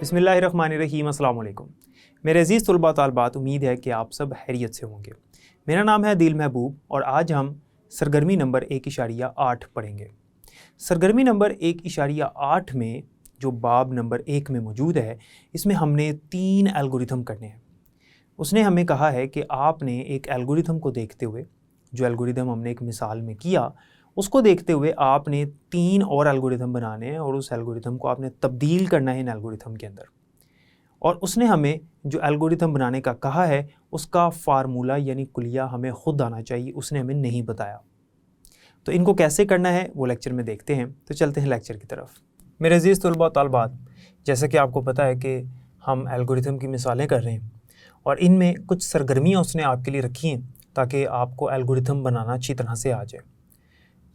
बिस्मिल्लाहिर्रहमानिर्रहीम, अस्सलाम वालेकुम। मेरे अज़ीज़ तलबा तालबात, उम्मीद है कि आप सब खैरियत से होंगे। मेरा नाम है दिल महबूब और आज हम सरगर्मी नंबर 1.8 पढ़ेंगे। सरगर्मी नंबर 1.8 में जो बाब नंबर 1 में मौजूद है, इसमें हमने 3 एल्गोरिथम करने हैं। उसने हमें कहा है कि आपने एक एल्गोरिथम को देखते हुए, जो एल्गोरिथम हमने एक मिसाल में किया, उसको देखते हुए आपने 3 और एल्गोरिथम बनाने हैं और उस एल्गोरिथम को आपने तब्दील करना है इन एल्गोरिथम के अंदर। और उसने हमें जो एल्गोरिथम बनाने का कहा है उसका फार्मूला यानी कुलिया हमें ख़ुद आना चाहिए, उसने हमें नहीं बताया। तो इनको कैसे करना है वो लेक्चर में देखते हैं। तो चलते हैं लेक्चर की तरफ। मेरे अज़ीज़ तलबा तालबात, जैसा कि आपको पता है कि हम एल्गोरिथम की मिसालें कर रहे हैं और इनमें कुछ सरगर्मियाँ उसने आपके लिए रखी हैं ताकि आपको एल्गोरिथम बनाना अच्छी तरह से आ जाए।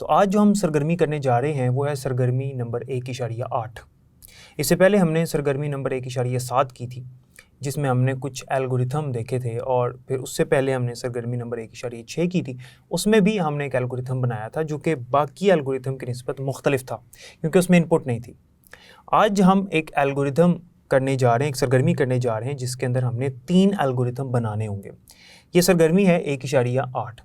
तो आज जो हम सरगर्मी करने जा रहे हैं वो है सरगर्मी नंबर 1.8। इससे पहले हमने सरगर्मी नंबर 1.7 की थी, जिसमें हमने कुछ एल्गोरिथम देखे थे, और फिर उससे पहले हमने सरगर्मी नंबर 1.6 की थी। उसमें भी हमने एक एल्गोरिथम बनाया था जो कि बाकी एल्गोरिथम की निस्बत मुख्तलिफ था क्योंकि उसमें इनपुट नहीं थी। आज हम एक एल्गोरिथम करने जा रहे हैं, एक सरगर्मी करने जा रहे हैं जिसके अंदर हमने 3 एल्गोरिथम बनाने होंगे। ये सरगर्मी है 1.8।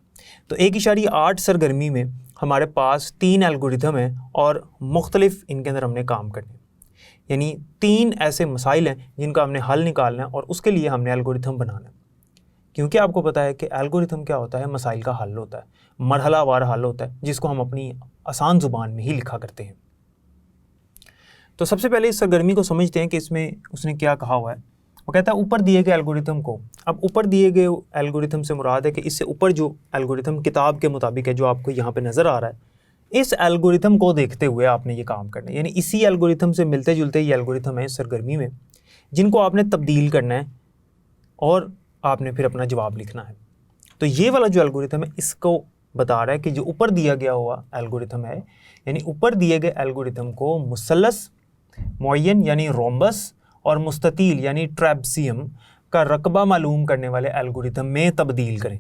तो 1.8 सरगर्मी में हमारे पास 3 एल्गोरिथम हैं और मुख्तलिफ इनके अंदर हमने काम करने, यानी 3 ऐसे मसाइल हैं जिनका हमने हल निकालना है और उसके लिए हमने एल्गोरिथम बनाना है। क्योंकि आपको पता है कि एल्गोरिथम क्या होता है, मसाइल का हल होता है, मरहलावार हल होता है, जिसको हम अपनी आसान ज़ुबान में ही लिखा करते हैं। तो सबसे पहले इस सरगर्मी को समझते हैं कि इसमें उसने क्या कहा हुआ है। वो कहता है ऊपर दिए गए एल्गोरिथम को, अब ऊपर दिए गए एल्गोरिथम से मुराद है कि इससे ऊपर जो एल्गोरिथम किताब के मुताबिक है, जो आपको यहाँ पे नज़र आ रहा है, इस एल्गोरिथम को देखते हुए आपने ये काम करना है। यानी इसी एल्गोरिथम से मिलते जुलते ये एल्गोरिथम है इस सरगर्मी में, जिनको आपने तब्दील करना है और आपने फिर अपना जवाब लिखना है। तो ये वाला जो एल्गोरिथम है इसको बता रहा है कि जो ऊपर दिया गया हुआ एल्गोरिथम है, यानी ऊपर दिए गए एल्गोरिथम को मुसल्लस मुअय्यन यानी रोम्बस और मुस्ततील यानी ट्रैपसियम का रकबा मालूम करने वाले एल्गोरिथम में तब्दील करें।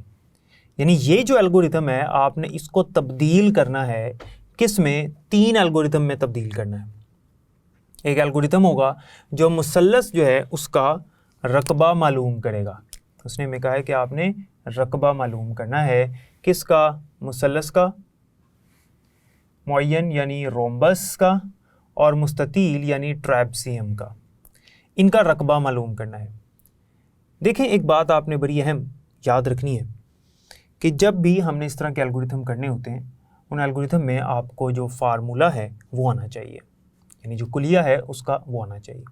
यानी ये जो एल्गोरिथम है आपने इसको तब्दील करना है, किस में? 3 एल्गोरिथम में तब्दील करना है। एक एल्गोरिथम होगा जो मुसल्लस जो है उसका रकबा मालूम करेगा। उसने हमें कहा है कि आपने रकबा मालूम करना है, किसका? मुसल्लस का, मुअय्यन यानी रोम्बस का, और मुस्ततील यानी ट्रैपसियम का। इनका रकबा मालूम करना है। देखें, एक बात आपने बड़ी अहम याद रखनी है कि जब भी हमने इस तरह के एल्गोरिथम करने होते हैं, उन एल्गोरिथम में आपको जो फार्मूला है वो आना चाहिए, यानी जो कुलिया है उसका वो आना चाहिए।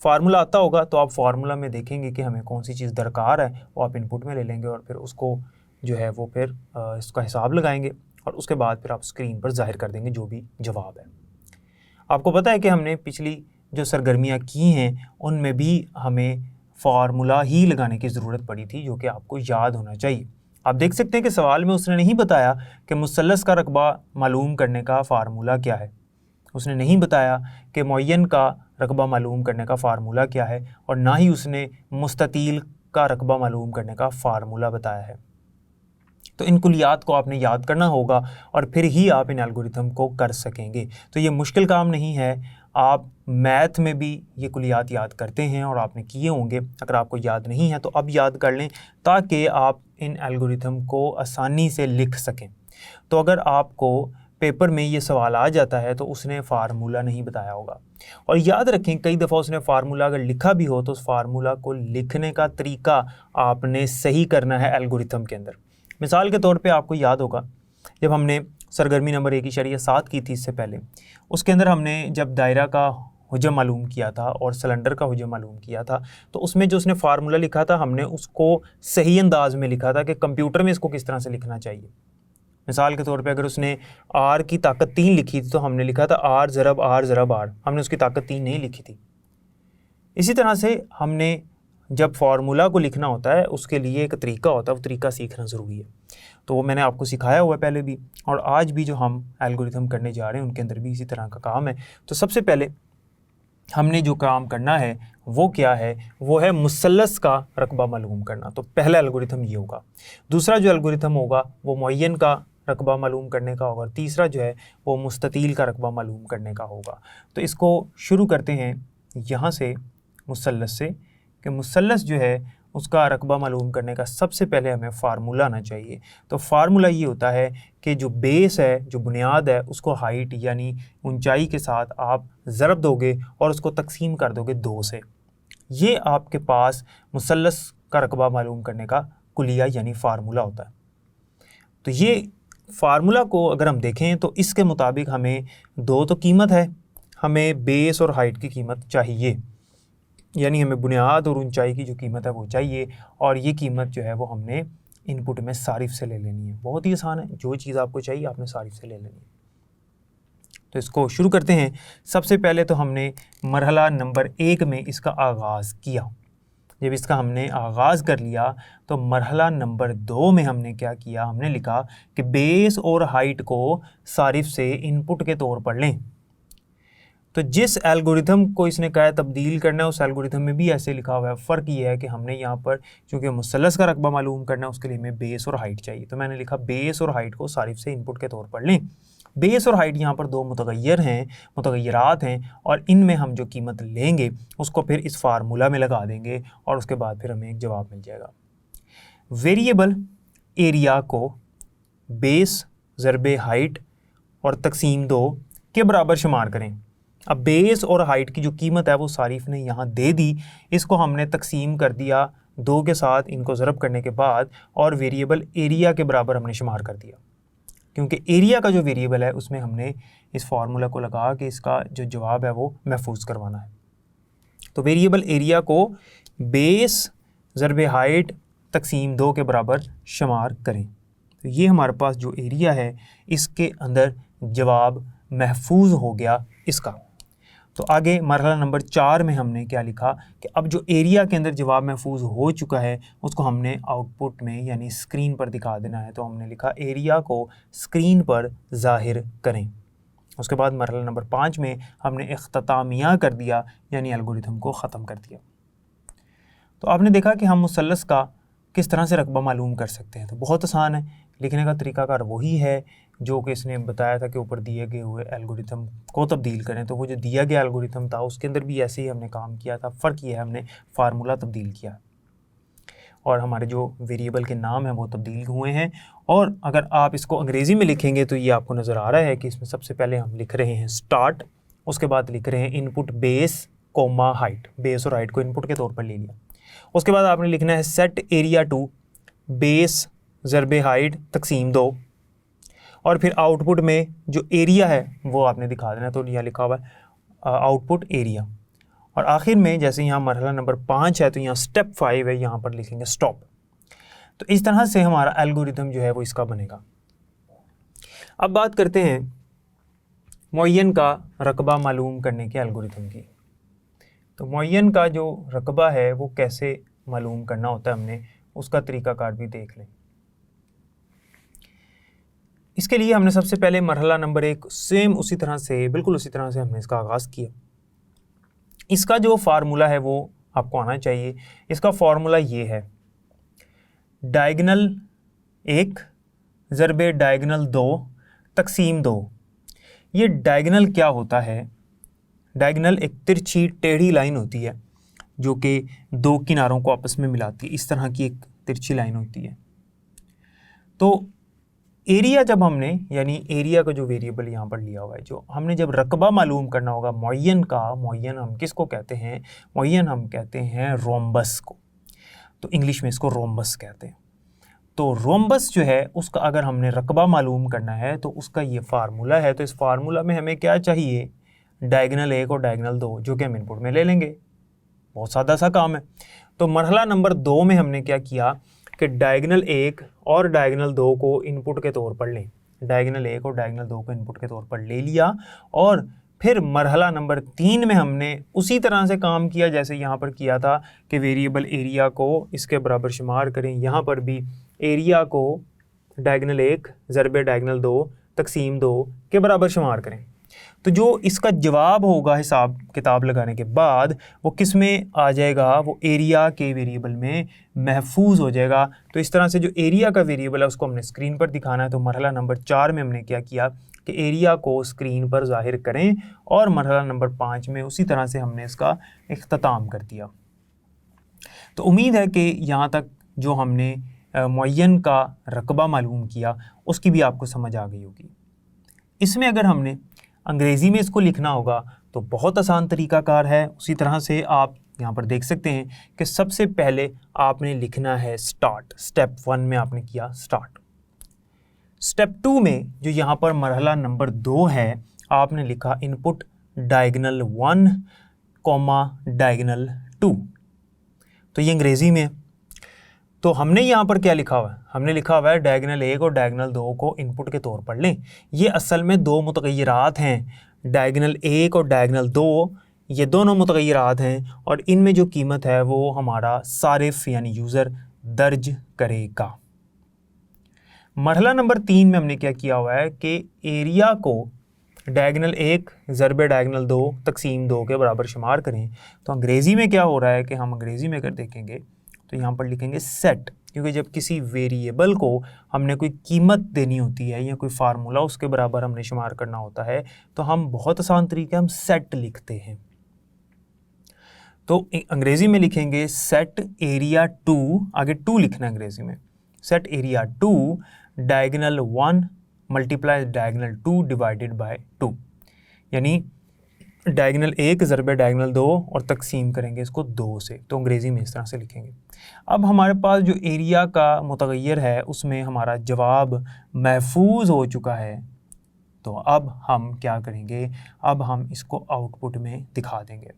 फार्मूला आता होगा तो आप फार्मूला में देखेंगे कि हमें कौन सी चीज़ दरकार है, वो आप इनपुट में ले लेंगे और फिर उसको जो है वो फिर इसका हिसाब लगाएंगे और उसके बाद फिर आप स्क्रीन पर ज़ाहिर कर देंगे जो भी जवाब है। आपको पता है कि हमने पिछली जो सरगर्मियाँ की हैं उनमें भी हमें फार्मूला ही लगाने की ज़रूरत पड़ी थी, जो कि आपको याद होना चाहिए। आप देख सकते हैं कि सवाल में उसने नहीं बताया कि मुसल्लस का रकबा मालूम करने का फ़ार्मूला क्या है, उसने नहीं बताया कि मुअय्यन का रकबा मालूम करने का फ़ार्मूला क्या है, और ना ही उसने मुस्ततील का रकबा मालूम करने का फ़ार्मूला बताया है। तो इन कुलियात को आपने याद करना होगा और फिर ही आप इन एल्गोरिथम को कर सकेंगे। तो ये मुश्किल काम नहीं है, आप मैथ में भी ये कुलियात याद करते हैं और आपने किए होंगे। अगर आपको याद नहीं है तो अब याद कर लें ताकि आप इन एल्गोरिथम को आसानी से लिख सकें। तो अगर आपको पेपर में ये सवाल आ जाता है तो उसने फ़ार्मूला नहीं बताया होगा, और याद रखें कई दफ़ा उसने फ़ार्मूला अगर लिखा भी हो तो उस फार्मूला को लिखने का तरीका आपने सही करना है एल्गोरिथम के अंदर। मिसाल के तौर पे आपको याद होगा जब हमने सरगर्मी नंबर 1.7 की थी, इससे पहले उसके अंदर हमने जब दायरा का हुजम मालूम किया था और सिलेंडर का हुजम मालूम किया था, तो उसमें जो उसने फार्मूला लिखा था हमने उसको सही अंदाज में लिखा था कि कंप्यूटर में इसको किस तरह से लिखना चाहिए। मिसाल के तौर पे अगर उसने आर की ताकत 3 लिखी थी तो हमने लिखा था आर ज़रब आर ज़रब आर, हमने उसकी ताकत 3 नहीं लिखी थी। इसी तरह से हमने जब फार्मूला को लिखना होता है उसके लिए एक तरीका होता है, वो तरीका सीखना ज़रूरी है। तो वो मैंने आपको सिखाया हुआ है पहले भी, और आज भी जो हम एल्गोरिथम करने जा रहे हैं उनके अंदर भी इसी तरह का काम है। तो सबसे पहले हमने जो काम करना है वो क्या है, वो है मुसल्लस का रकबा मालूम करना। तो पहला एल्गोरिथम ये होगा। दूसरा जो एल्गोरिथम होगा वो मुअय्यन का रकबा मालूम करने का होगा, और तीसरा जो है वो मुस्ततील का रकबा मालूम करने का होगा। तो इसको शुरू करते हैं यहाँ से मुसल्लस से कि मुसल्लस जो है उसका रकबा मालूम करने का सबसे पहले हमें फार्मूला आना चाहिए। तो फार्मूला ये होता है कि जो बेस है, जो बुनियाद है, उसको हाइट यानी ऊंचाई के साथ आप ज़रब दोगे और उसको तकसीम कर दोगे 2 से। ये आपके पास मुसल्लस का रकबा मालूम करने का कुलिया यानी फार्मूला होता है। तो ये फार्मूला को अगर हम देखें तो इसके मुताबिक हमें 2 तो कीमत है, हमें बेस और हाइट की कीमत चाहिए, यानी हमें बुनियाद और ऊंचाई की जो कीमत है वो चाहिए, और ये कीमत जो है वो हमने इनपुट में सारिफ से ले लेनी है। बहुत ही आसान है, जो चीज़ आपको चाहिए आपने सारिफ से ले लेनी है। तो इसको शुरू करते हैं। सबसे पहले तो हमने मरहला नंबर 1 में इसका आगाज़ किया। जब इसका हमने आगाज़ कर लिया तो मरहला नंबर 2 में हमने क्या किया, हमने लिखा कि बेस और हाइट को सारिफ से इनपुट के तौर पर लें। तो जिस एल्गोरिथम को इसने कहा है तब्दील करना है उस एल्गोरिथम में भी ऐसे लिखा हुआ है। फ़र्क ये है कि हमने यहाँ पर चूँकि मुसल्लस का रकबा मालूम करना है उसके लिए हमें बेस और हाइट चाहिए, तो मैंने लिखा बेस और हाइट को सारिफ से इनपुट के तौर पर लें। बेस और हाइट यहाँ पर 2 मुतगय्यर हैं, मुतगय्यरात हैं, और इनमें हम जो कीमत लेंगे उसको फिर इस फार्मूला में लगा देंगे और उसके बाद फिर हमें एक जवाब मिल जाएगा। वेरिएबल एरिया को बेस ज़रबे हाइट और तकसीम 2 के बराबर शुमार करें। अब बेस और हाइट की जो कीमत है वो सारिफ ने यहाँ दे दी, इसको हमने तकसीम कर दिया 2 के साथ, इनको ज़रब करने के बाद, और वेरिएबल एरिया के बराबर हमने शुमार कर दिया, क्योंकि एरिया का जो वेरिएबल है उसमें हमने इस फार्मूला को लगा कि इसका जो जवाब है वो महफूज करवाना है। तो वेरिएबल एरिया को बेस ज़रबे हाइट तकसीम 2 के बराबर शुमार करें। तो ये हमारे पास जो एरिया है इसके अंदर जवाब महफूज हो गया इसका। तो आगे मरहला नंबर 4 में हमने क्या लिखा कि अब जो एरिया के अंदर जवाब महफूज हो चुका है उसको हमने आउटपुट में यानी स्क्रीन पर दिखा देना है। तो हमने लिखा एरिया को स्क्रीन पर ज़ाहिर करें। उसके बाद मरहला नंबर 5 में हमने इख्तितामिया कर दिया, यानी एल्गोरिथम को ख़त्म कर दिया। तो आपने देखा कि हम मुसल्लस का किस तरह से रकबा मालूम कर सकते हैं। तो बहुत आसान है, लिखने का तरीकाकार वही है जो कि इसने बताया था कि ऊपर दिए गए हुए एल्गोरिथम को तब्दील करें। तो वो जो दिया गया एल्गोरिथम था उसके अंदर भी ऐसे ही हमने काम किया था। फ़र्क ये है हमने फार्मूला तब्दील किया और हमारे जो वेरिएबल के नाम हैं वो तब्दील हुए हैं। और अगर आप इसको अंग्रेज़ी में लिखेंगे तो ये आपको नज़र आ रहा है कि इसमें सबसे पहले हम लिख रहे हैं स्टार्ट, उसके बाद लिख रहे हैं input base comma height, base और हाइट को इनपुट के तौर पर ले लिया। उसके बाद आपने लिखना है सेट एरिया टू बेस ज़रबे हाइट तकसीम 2, और फिर आउटपुट में जो एरिया है वो आपने दिखा देना। तो यहाँ लिखा हुआ है आउटपुट एरिया, और आखिर में जैसे यहाँ मरहला नंबर 5 है तो यहाँ स्टेप 5 है, यहाँ पर लिखेंगे स्टॉप। तो इस तरह से हमारा एल्गोरिथम जो है वो इसका बनेगा। अब बात करते हैं मुअय्यन का रकबा मालूम करने के एल्गोरिथम की। तो मुअय्यन का जो रकबा है वो कैसे मालूम करना होता है हमने उसका तरीक़ाकार भी देख लें। इसके लिए हमने सबसे पहले मरहला नंबर 1 सेम उसी तरह से, बिल्कुल उसी तरह से हमने इसका आगाज़ किया। इसका जो फार्मूला है वो आपको आना चाहिए। इसका फार्मूला ये है, डायगनल 1 ज़रबे डायगनल 2 तकसीम 2। ये डायगनल क्या होता है? डायगनल एक तिरछी टेढ़ी लाइन होती है जो कि 2 किनारों को आपस में मिलाती है। इस तरह की एक तिरछी लाइन होती है। तो एरिया जब हमने, यानी एरिया का जो वेरिएबल यहाँ पर लिया हुआ है, जो हमने जब रकबा मालूम करना होगा मुअय्यन का, मुअय्यन हम किसको कहते हैं? मुअय्यन हम कहते हैं रोम्बस को। तो इंग्लिश में इसको रोम्बस कहते हैं। तो रोम्बस जो है उसका अगर हमने रकबा मालूम करना है तो उसका ये फार्मूला है। तो इस फार्मूला में हमें क्या चाहिए? डायगनल 1 और डायगनल 2 जो कि हम इनपुट में ले लेंगे। बहुत सादा सा काम है। तो मरहला नंबर 2 में हमने क्या किया कि डायगनल 1 और डायगनल 2 को इनपुट के तौर पर लें। डायगनल 1 और डायगनल 2 को इनपुट के तौर पर ले लिया, और फिर मरहला नंबर 3 में हमने उसी तरह से काम किया जैसे यहाँ पर किया था कि वेरिएबल एरिया को इसके बराबर शुमार करें। यहाँ पर भी एरिया को डायगनल 1 ज़रबे डायगनल 2 तकसीम 2 के बराबर शुमार करें। तो जो इसका जवाब होगा हिसाब किताब लगाने के बाद वो किस में आ जाएगा, वो एरिया के वेरिएबल में महफूज हो जाएगा। तो इस तरह से जो एरिया का वेरिएबल है उसको हमने स्क्रीन पर दिखाना है। तो मरहला नंबर 4 में हमने क्या किया कि एरिया को स्क्रीन पर ज़ाहिर करें, और मरहला नंबर 5 में उसी तरह से हमने इसका इख्तिताम कर दिया। तो उम्मीद है कि यहाँ तक जो हमने मुअय्यन का रकबा मालूम किया उसकी भी आपको समझ आ गई होगी। इसमें अगर हमने अंग्रेज़ी में इसको लिखना होगा तो बहुत आसान तरीक़ाकार है। उसी तरह से आप यहाँ पर देख सकते हैं कि सबसे पहले आपने लिखना है स्टार्ट। स्टेप 1 में आपने किया स्टार्ट। स्टेप 2 में जो यहाँ पर मरहला नंबर 2 है, आपने लिखा इनपुट डायगनल 1, डायगनल 2। तो ये अंग्रेज़ी में। तो हमने यहाँ पर क्या लिखा हुआ है, हमने लिखा हुआ है डायगनल 1 और डायगनल 2 को इनपुट के तौर पर लें। ये असल में दो मुतग़य्यरात हैं, डायगनल 1 और डायगनल 2, ये दोनों मुतग़य्यरात हैं, और इनमें जो कीमत है वो हमारा सारिफ़ यानी यूज़र दर्ज करेगा। मरहला नंबर 3 में हमने क्या किया हुआ है कि एरिया को डायगनल 1 ज़रबे डायगनल 2 तकसीम 2 के बराबर शुमार करें। तो अंग्रेज़ी में क्या हो रहा है कि हम अंग्रेज़ी में अगर देखेंगे तो यहाँ पर लिखेंगे सेट, क्योंकि जब किसी वेरिएबल को हमने कोई कीमत देनी होती है या कोई फार्मूला उसके बराबर हमने शुमार करना होता है तो हम बहुत आसान तरीके हम सेट लिखते हैं। तो अंग्रेज़ी में लिखेंगे सेट एरिया 2, आगे 2 लिखना है अंग्रेज़ी में, set area 2 diagonal 1 multiply diagonal 2 divided by 2, यानी डायगनल 1 ज़रबे डायगनल 2 और तकसीम करेंगे इसको 2 से। तो अंग्रेज़ी में इस तरह से लिखेंगे। अब हमारे पास जो एरिया का मुतग़य्यर है उसमें हमारा जवाब महफूज हो चुका है। तो अब हम क्या करेंगे, अब हम इसको आउटपुट में दिखा देंगे,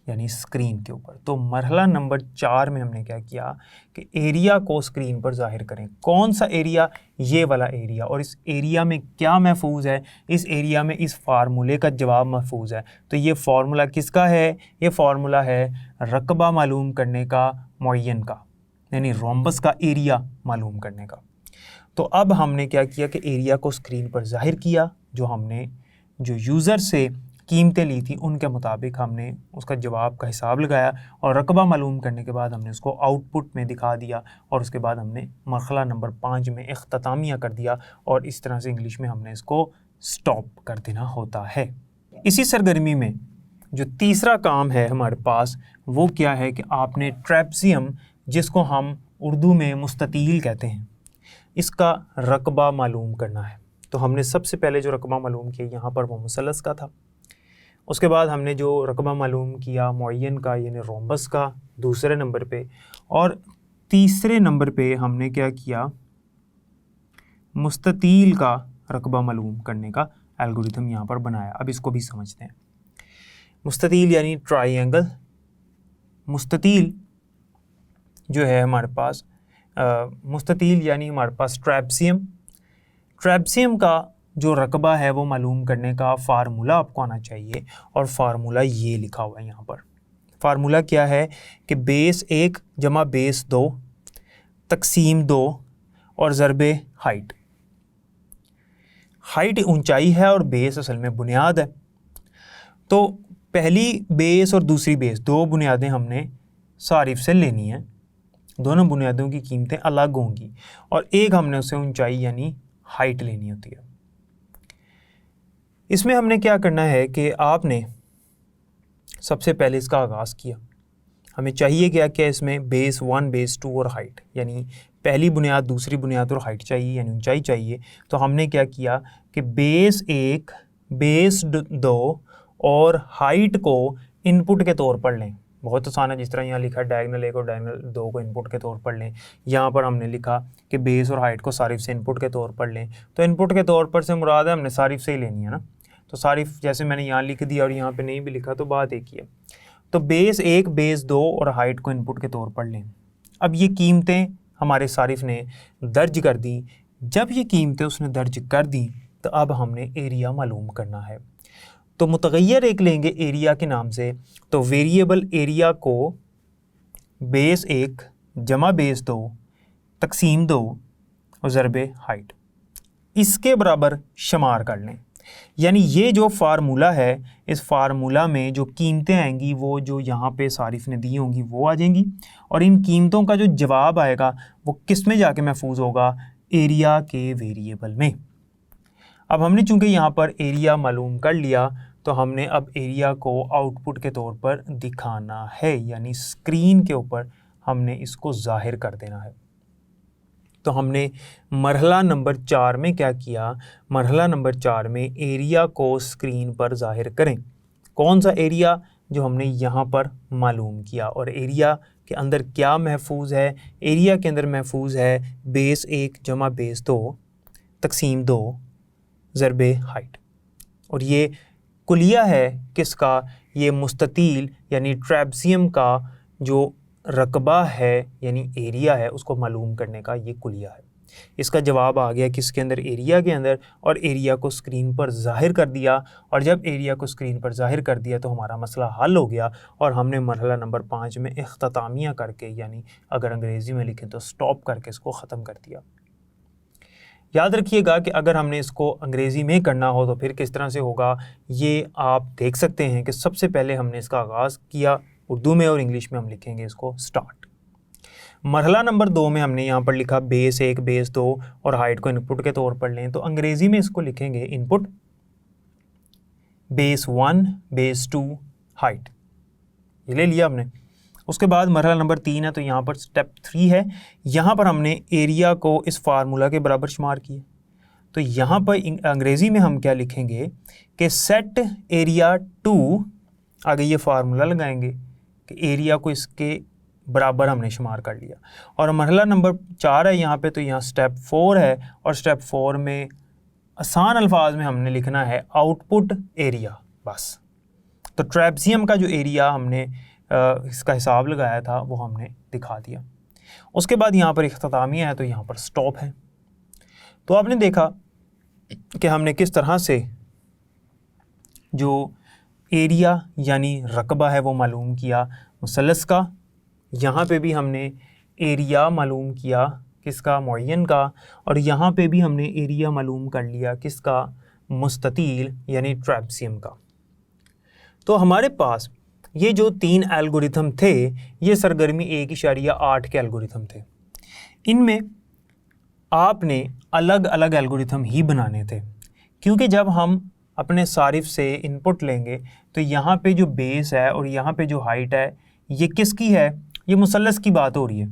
यानी स्क्रीन के ऊपर। तो मरहला नंबर 4 में हमने क्या किया कि एरिया को स्क्रीन पर ज़ाहिर करें। कौन सा एरिया, ये वाला एरिया, और इस एरिया में क्या महफूज है, इस एरिया में इस फार्मूले का जवाब महफूज है। तो ये फार्मूला किसका है, ये फार्मूला है रकबा मालूम करने का मुअय्यन का, यानी रोम्बस का एरिया मालूम करने का। तो अब हमने क्या किया कि एरिया को स्क्रीन पर ज़ाहिर किया, जो हमने जो यूज़र से कीमतें ली थी उनके मुताबिक हमने उसका जवाब का हिसाब लगाया, और रकबा मालूम करने के बाद हमने उसको आउटपुट में दिखा दिया, और उसके बाद हमने मरहला नंबर 5 में इख्तितामिया कर दिया, और इस तरह से इंग्लिश में हमने इसको स्टॉप कर देना होता है। इसी सरगर्मी में जो तीसरा काम है हमारे पास वो क्या है कि आपने ट्रेपज़ियम, जिसको हम उर्दू में मुस्ततील कहते हैं, इसका रकबा मालूम करना है। तो हमने सबसे पहले जो रकबा मालूम किया यहाँ पर वो मुसलस का था। उसके बाद हमने जो रकबा मालूम किया मुअय्यन का यानी रोम्बस का दूसरे नंबर पे, और तीसरे नंबर पे हमने क्या किया, मुस्ततील का रकबा मालूम करने का एल्गोरिथम यहाँ पर बनाया। अब इसको भी समझते हैं। मुस्ततील यानी ट्राइंगल, मुस्ततील जो है हमारे पास मुस्ततील यानी हमारे पास ट्रेपज़ियम। ट्रेपज़ियम का जो रकबा है वो मालूम करने का फ़ार्मूला आपको आना चाहिए, और फ़ार्मूला ये लिखा हुआ है यहाँ पर। फ़ार्मूला क्या है कि बेस 1 जमा बेस 2 तकसीम 2 और ज़रबे हाइट। हाइट ऊंचाई है और बेस असल में बुनियाद है। तो पहली बेस और दूसरी बेस, दो बुनियादें हमने सारिफ से लेनी हैं। दोनों बुनियादों की कीमतें अलग होंगी, और एक हमने उसे ऊंचाई यानी हाइट लेनी होती है। इसमें हमने क्या करना है कि आपने सबसे पहले इसका आगाज़ किया। हमें चाहिए क्या क्या इसमें, बेस 1 बेस 2 और हाइट, यानी पहली बुनियाद दूसरी बुनियाद और हाइट चाहिए यानी ऊंचाई चाहिए। तो हमने क्या किया कि बेस 1 बेस 2 और हाइट को इनपुट के तौर पर लें। बहुत आसान है, जिस तरह यहाँ लिखा डायगनल 1 और डायगनल 2 को इनपुट के तौर पर लें। यहाँ पर हमने लिखा कि बेस और हाइट को सारिफ से इनपुट के तौर पर लें। तो इनपुट के तौर पर से मुराद है हमने सारिफ से ही लेनी है ना। तो सारिफ जैसे मैंने यहाँ लिख दिया और यहाँ पे नहीं भी लिखा तो बात एक ही है। तो बेस 1 बेस 2 और हाइट को इनपुट के तौर पर लें। अब ये कीमतें हमारे सारिफ ने दर्ज कर दी। जब ये कीमतें उसने दर्ज कर दी तो अब हमने एरिया मालूम करना है। तो मुतग़य्यर एक लेंगे एरिया के नाम से। तो वेरिएबल एरिया को बेस 1 जमा बेस 2 तकसीम 2 और ज़रबे हाइट इसके बराबर शुमार कर लें। यानी ये जो फार्मूला है, इस फार्मूला में जो कीमतें आएंगी वो जो यहाँ पे सारिफ ने दी होंगी वो आ जाएंगी, और इन कीमतों का जो जवाब आएगा वो किस में जाके महफूज होगा, एरिया के वेरिएबल में। अब हमने चूंकि यहाँ पर एरिया मालूम कर लिया तो हमने अब एरिया को आउटपुट के तौर पर दिखाना है, यानी स्क्रीन के ऊपर हमने इसको जाहिर कर देना है। तो हमने मरहला नंबर 4 में क्या किया, मरहला नंबर 4 में एरिया को स्क्रीन पर जाहिर करें। कौन सा एरिया, जो हमने यहाँ पर मालूम किया। और एरिया के अंदर क्या महफूज है, एरिया के अंदर महफूज है बेस 1 जमा बेस 2 तकसीम 2 ज़रबे हाइट। और ये कुलिया है किसका, ये मुस्ततील यानी ट्रेपज़ियम का जो रकबा है यानी एरिया है उसको मालूम करने का ये कुलिया है। इसका जवाब आ गया किसके अंदर, एरिया के अंदर, और एरिया को स्क्रीन पर ज़ाहिर कर दिया। और जब एरिया को स्क्रीन पर ज़ाहिर कर दिया तो हमारा मसला हल हो गया और हमने मरहला नंबर 5 में इख्तितामिया करके, यानी अगर अंग्रेज़ी में लिखें तो स्टॉप करके इसको ख़त्म कर दिया। याद रखिएगा कि अगर हमने इसको अंग्रेज़ी में करना हो तो फिर किस तरह से होगा, ये आप देख सकते हैं कि सबसे पहले हमने इसका आगाज़ किया उर्दू में और इंग्लिश में हम लिखेंगे इसको स्टार्ट। मरहला नंबर 2 में हमने यहाँ पर लिखा बेस 1 बेस 2 और हाइट को इनपुट के तौर पर लें, तो अंग्रेज़ी में इसको लिखेंगे इनपुट बेस 1 बेस 2 हाइट, ये ले लिया हमने। उसके बाद मरहला नंबर 3 है तो यहाँ पर स्टेप 3 है, यहाँ पर हमने एरिया को इस फार्मूला के बराबर शुमार किया। तो यहाँ पर अंग्रेज़ी में हम क्या लिखेंगे कि सेट एरिया टू, आगे ये फार्मूला लगाएंगे कि एरिया को इसके बराबर हमने शुमार कर लिया। और मरहला नंबर 4 है यहाँ पे, तो यहाँ स्टेप 4 है और स्टेप 4 में आसान अल्फाज में हमने लिखना है आउटपुट एरिया बस। तो ट्रेपज़ियम का जो एरिया हमने इसका हिसाब लगाया था वो हमने दिखा दिया। उसके बाद यहाँ पर इख्तितामिया है तो यहाँ पर स्टॉप है। तो आपने देखा कि हमने किस तरह से जो एरिया यानी रकबा है वो मालूम किया मुसल्लस का, यहाँ पे भी हमने एरिया मालूम किया किसका, मुअय्यन का, और यहाँ पे भी हमने एरिया मालूम कर लिया किसका, मुस्ततील यानी ट्रेपज़ियम का। तो हमारे पास ये जो 3 एल्गोरिथम थे ये सरगर्मी 1.8 के एल्गोरिथम थे। इनमें आपने अलग अलग एल्गोरिथम ही बनाने थे, क्योंकि जब हम अपने सारिफ से इनपुट लेंगे तो यहाँ पे जो बेस है और यहाँ पे जो हाइट है ये किसकी है, ये मुसल्लस की बात हो रही है।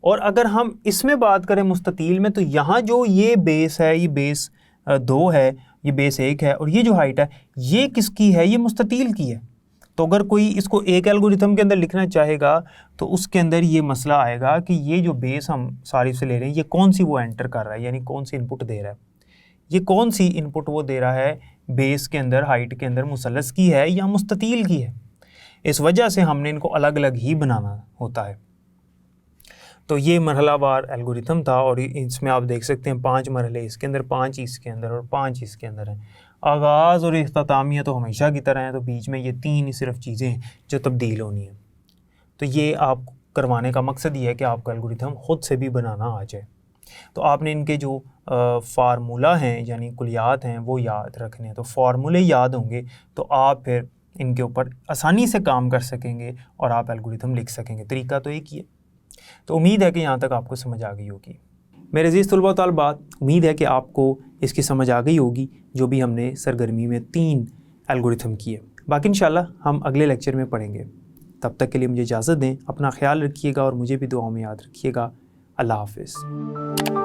और अगर हम इसमें बात करें मुस्ततील में, तो यहाँ जो ये बेस है ये बेस 2 है, ये बेस 1 है, और ये जो हाइट है ये किसकी है, ये मुस्ततील की है। तो अगर कोई इसको एक एल्गोरिथम के अंदर लिखना चाहेगा तो उसके अंदर ये मसला आएगा कि ये जो बेस हम सारिफ से ले रहे हैं ये कौन सी वो एंटर कर रहा है, यानी कौन सी इनपुट दे रहा है, ये कौन सी इनपुट वो दे रहा है बेस के अंदर, हाइट के अंदर मुसल्लस की है या मुस्ततील की है। इस वजह से हमने इनको अलग अलग ही बनाना होता है। तो ये मरहलावार एल्गोरिथम था और इसमें आप देख सकते हैं 5 मरहले इसके अंदर, 5 इसके अंदर और 5 इसके अंदर हैं। आगाज़ और इख्तितामिया तो हमेशा की तरह है, तो बीच में ये 3 ही सिर्फ चीज़ें हैं जो तब्दील होनी है। तो ये आप करवाने का मकसद ये है कि आपका एल्गोरिथम ख़ुद से भी बनाना आ जाए। तो आपने इनके जो फार्मूला हैं यानी कुलियात हैं वो याद रखने हैं। तो फार्मूले याद होंगे तो आप फिर इनके ऊपर आसानी से काम कर सकेंगे और आप एल्गोरिथम लिख सकेंगे। तरीका तो एक ही है। तो उम्मीद है कि यहाँ तक आपको समझ आ गई होगी। मेरे अज़ीज़ तलबा व तालिबात, उम्मीद है कि आपको इसकी समझ आ गई होगी जो भी हमने सरगर्मी में 3 एल्गोरिथम किए। बाकी इंशाल्लाह हम अगले लेक्चर में पढ़ेंगे। तब तक के लिए मुझे इजाज़त दें, अपना ख्याल रखिएगा और मुझे भी दुआओं में याद रखिएगा। अल्लाह हाफ़िज़।